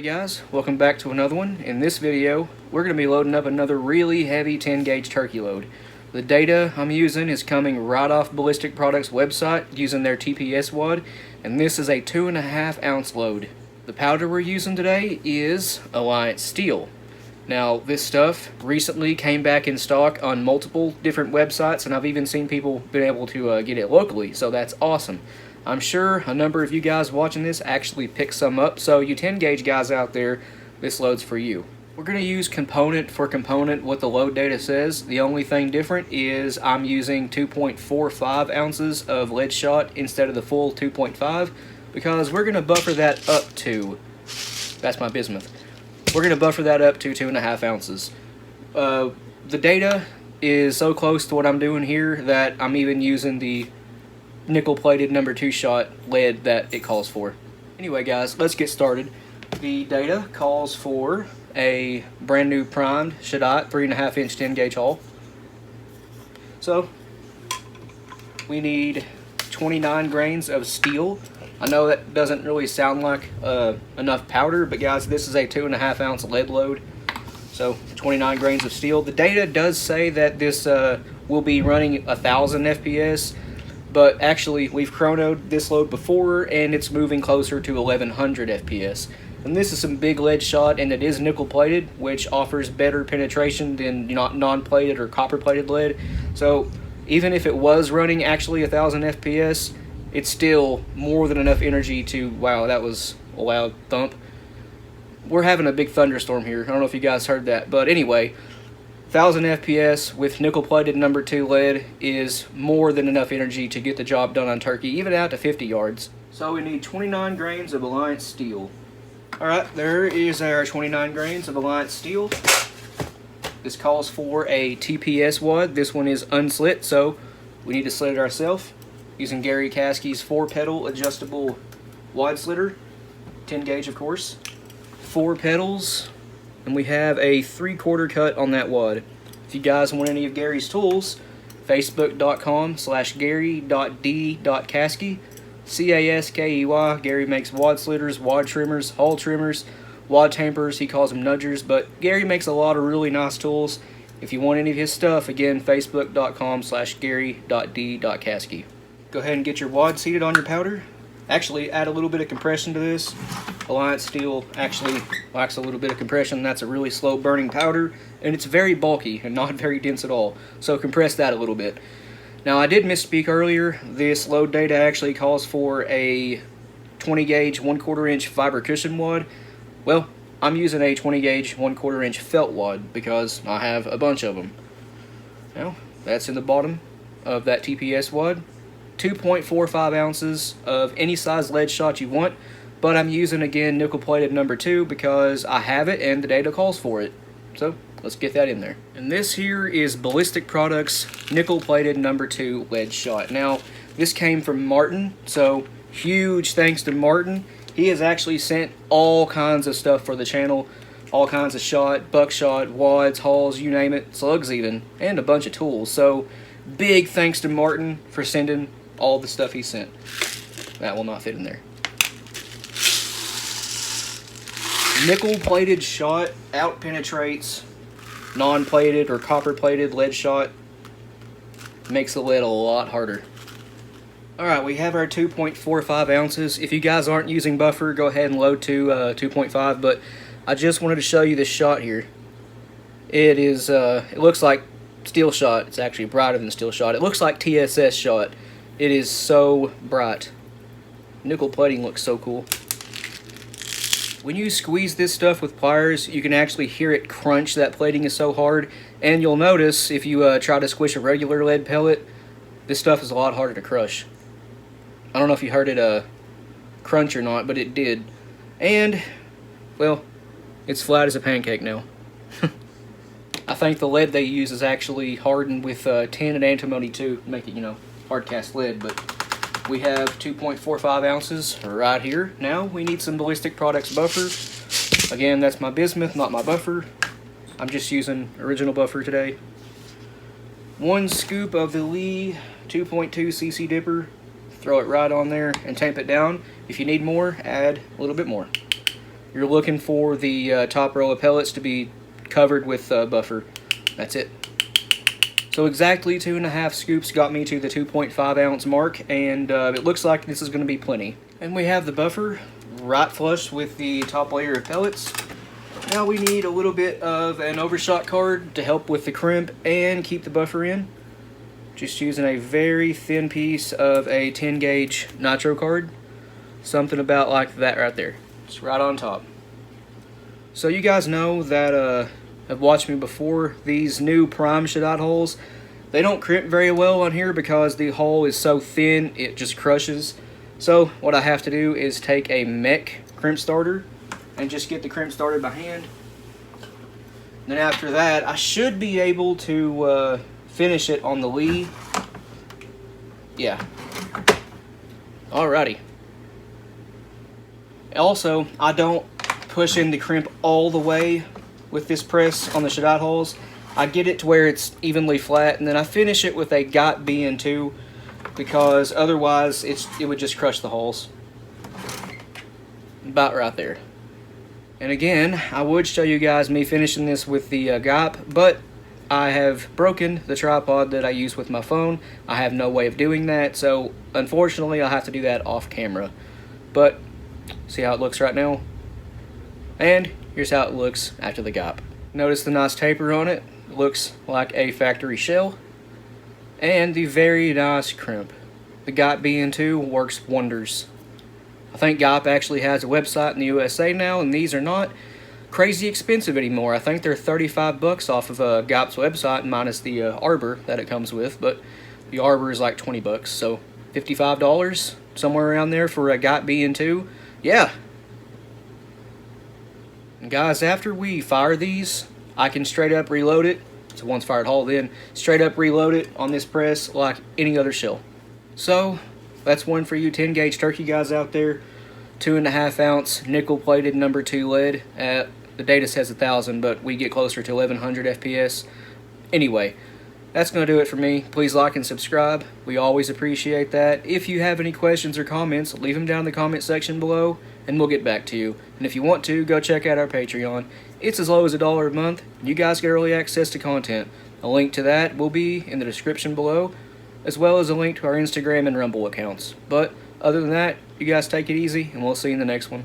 Alrighty guys, welcome back to another one. In this video, we're going to be loading up another really heavy 10 gauge turkey load. The data I'm using is coming right off Ballistic Products website using their TPS wad, and this is a 2.5 ounce load. The powder we're using today is Alliance Steel. Now this stuff recently came back in stock on multiple different websites, and I've even seen people been able to get it locally, so that's awesome. I'm sure a number of you guys watching this actually picked some up, so you 10 gauge guys out there, this load's for you. We're going to use component for component what the load data says. The only thing different is I'm using 2.45 ounces of lead shot instead of the full 2.5 because we're going to buffer that up to, that's my bismuth, we're going to buffer that up to 2.5 ounces. The data is so close to what I'm doing here that I'm even using the nickel-plated number 2 shot lead that it calls for. Anyway guys, let's get started. The data calls for a brand new primed Shadot 3.5 inch 10 gauge hull. So we need 29 grains of steel. I know that doesn't really sound like enough powder, but guys, this is a 2.5 ounce lead load, so 29 grains of steel. The data does say that this will be running 1,000 FPS, but actually we've chronoed this load before and it's moving closer to 1100 FPS. And this is some big lead shot, and it is nickel plated, which offers better penetration than non-plated or copper plated lead. So even if it was running actually 1000 FPS, it's still more than enough energy to, wow, that was a loud thump. We're having a big thunderstorm here. I don't know if you guys heard that, but anyway, 1000 FPS with nickel plated number 2 lead is more than enough energy to get the job done on turkey, even out to 50 yards. So we need 29 grains of Alliance Steel. Alright, there is our 29 grains of Alliance Steel. This calls for a TPS wad. This one is unslit, so we need to slit it ourselves using Gary Caskey's 4-pedal adjustable wad slitter, 10 gauge of course. 4 pedals, and we have a 3/4 cut on that wad. If you guys want any of Gary's tools, facebook.com/gary.d.caskey, C-A-S-K-E-Y. Gary makes wad slitters, wad trimmers, hull trimmers, wad tampers. He calls them nudgers, but Gary makes a lot of really nice tools. If you want any of his stuff, again, facebook.com/gary.d.caskey. Go ahead and get your wad seated on your powder. Actually, add a little bit of compression to this. Alliance Steel actually lacks a little bit of compression. That's a really slow burning powder, and it's very bulky and not very dense at all. So compress that a little bit. Now, I did misspeak earlier. This load data actually calls for a 20 gauge 1/4 inch fiber cushion wad. Well, I'm using a 20 gauge 1/4 inch felt wad because I have a bunch of them. Now, that's in the bottom of that TPS wad. 2.45 ounces of any size lead shot you want, but I'm using, again, nickel plated number 2 because I have it and the data calls for it. So let's get that in there. And this here is Ballistic Products nickel plated number 2 lead shot. Now this came from Martin, so huge thanks to Martin. He has actually sent all kinds of stuff for the channel, all kinds of shot, buckshot, wads, hulls, you name it, slugs even, and a bunch of tools. So big thanks to Martin for sending all the stuff he sent. That will not fit in there. Nickel plated shot out penetrates non-plated or copper plated lead shot. Makes the lead a lot harder. Alright, we have our 2.45 ounces. If you guys aren't using buffer, go ahead and load to 2.5, but I just wanted to show you this shot here. It is, it looks like steel shot. It's actually brighter than steel shot. It looks like TSS shot. It is so bright. Nickel plating looks so cool. When you squeeze this stuff with pliers, you can actually hear it crunch. That plating is so hard. And you'll notice if you try to squish a regular lead pellet, this stuff is a lot harder to crush. I don't know if you heard it crunch or not, but it did. And, well, it's flat as a pancake now. I think the lead they use is actually hardened with tin and antimony too, to make it, hard cast lead, but we have 2.45 ounces right here. Now we need some Ballistic Products buffer. Again, that's my bismuth, not my buffer. I'm just using original buffer today. 1 scoop of the Lee 2.2 cc dipper. Throw it right on there and tamp it down. If you need more, add a little bit more. you're looking for the top row of pellets to be covered with buffer. That's it. So exactly 2.5 scoops got me to the 2.5 ounce mark, and it looks like this is going to be plenty. And we have the buffer right flush with the top layer of pellets. Now we need a little bit of an overshot card to help with the crimp and keep the buffer in. Just using a very thin piece of a 10 gauge nitro card. Something about like that right there. It's right on top. So you guys know that have watched me before, these new prime shadot holes, they don't crimp very well on here because the hole is so thin it just crushes. So what I have to do is take a mech crimp starter and just get the crimp started by hand. And then after that I should be able to finish it on the Lee. Yeah. Alrighty. Also, I don't push in the crimp all the way with this press on the shadot holes. I get it to where it's evenly flat, and then I finish it with a GOT BN2 because otherwise it would just crush the holes. About right there. And again, I would show you guys me finishing this with the GOP, but I have broken the tripod that I use with my phone. I have no way of doing that, so unfortunately I'll have to do that off camera. But see how it looks right now? And here's how it looks after the GOP. Notice the nice taper on it. It looks like a factory shell. And the very nice crimp. The GOT BN2 works wonders. I think GOP actually has a website in the USA now, and these are not crazy expensive anymore. I think they're 35 bucks off of GOP's website minus the arbor that it comes with, but the arbor is like 20 bucks, so $55 somewhere around there for a GOT BN2. Yeah. And guys, after we fire these, I can straight up reload it. It's a once fired hole, then straight up reload it on this press like any other shell. So that's one for you 10 gauge turkey guys out there. 2.5 ounce nickel plated number 2 lead. The data says 1,000, but we get closer to 1,100 FPS. Anyway, that's going to do it for me. Please like and subscribe. We always appreciate that. If you have any questions or comments, leave them down in the comment section below, and we'll get back to you. And if you want to, go check out our Patreon. It's as low as $1 a month. You guys get early access to content. A link to that will be in the description below, as well as a link to our Instagram and Rumble accounts. But other than that, you guys take it easy, and we'll see you in the next one.